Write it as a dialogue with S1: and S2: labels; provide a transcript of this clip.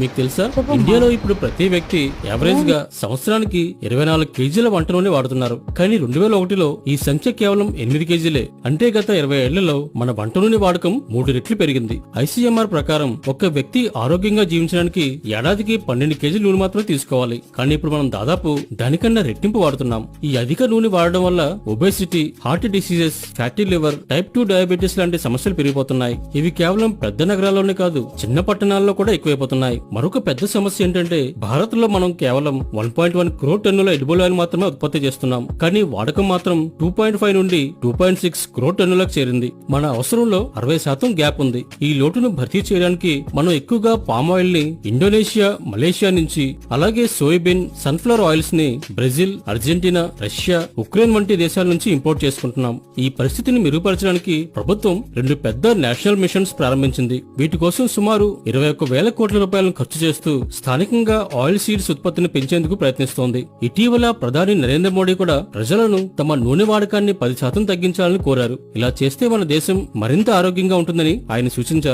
S1: మీకు తెలుసా,
S2: చెప్పమ్మా.
S1: ఇండియాలో ఇప్పుడు ప్రతి వ్యక్తి యావరేజ్ గా సంవత్సరానికి 24 కేజీల వంట నూనె వాడుతున్నారు. కానీ 2001లో ఈ సంఖ్య కేవలం 8 కేజీలే. అంటే గత 20 ఏళ్లలో మన వంట నూనె వాడకం 3 రెట్లు పెరిగింది. ఐసీఎంఆర్ ప్రకారం ఒక వ్యక్తి ఆరోగ్యంగా జీవించడానికి ఏడాదికి 12 కేజీల నూనె మాత్రమే తీసుకోవాలి. కానీ ఇప్పుడు మనం దాదాపు దానికన్నా రెట్టింపు వాడుతున్నాం. ఈ అధిక నూనె వాడడం వల్ల obesity, heart diseases, fatty liver, type 2 diabetes లాంటి సమస్యలు పెరిగిపోతున్నాయి. ఇవి కేవలం పెద్ద నగరాల్లోనే కాదు, చిన్న పట్టణాల్లో కూడా ఎక్కువైపోతున్నాయి. మరొక పెద్ద సమస్య ఏంటంటే భారత్ లో మనం కేవలం 1.1 క్రోర్ టన్నుల ఎడిబుల్ ఆయిల్ మాత్రమే ఉత్పత్తి చేస్తున్నాం. కానీ వాడకం మాత్రం 2.5 నుండి 2.6 క్రోర్ టన్నులకు చేరింది. మన అవసరంలో 60% గ్యాప్ ఉంది. ఈ లోటును భర్తీ చేయడానికి మనం ఎక్కువగా పామ్ ఆయిల్ ని ఇండోనేషియా, మలేషియా నుంచి, అలాగే సోయాబీన్, సన్ఫ్లవర్ ఆయిల్స్ ని బ్రెజిల్, అర్జెంటీనా, రష్యా, ఉక్రెయిన్ వంటి దేశాల నుంచి ఇంపోర్ట్ చేసుకుంటున్నాం. ఈ పరిస్థితిని మెరుగుపరచడానికి ప్రభుత్వం 2 పెద్ద నేషనల్ మిషన్స్ ప్రారంభించింది. వీటి కోసం సుమారు 21,000 కోట్ల రూపాయలను ఖర్చు చేస్తూ స్థానికంగా ఆయిల్ సీడ్స్ ఉత్పత్తిని పెంచేందుకు ప్రయత్నిస్తోంది. ఇటీవల ప్రధాని నరేంద్ర మోడీ కూడా ప్రజలను తమ నూనె వాడకాన్ని 10% తగ్గించాలని కోరారు. ఇలా చేస్తే మన దేశం మరింత ఆరోగ్యంగా ఉంటుందని ఆయన సూచించారు.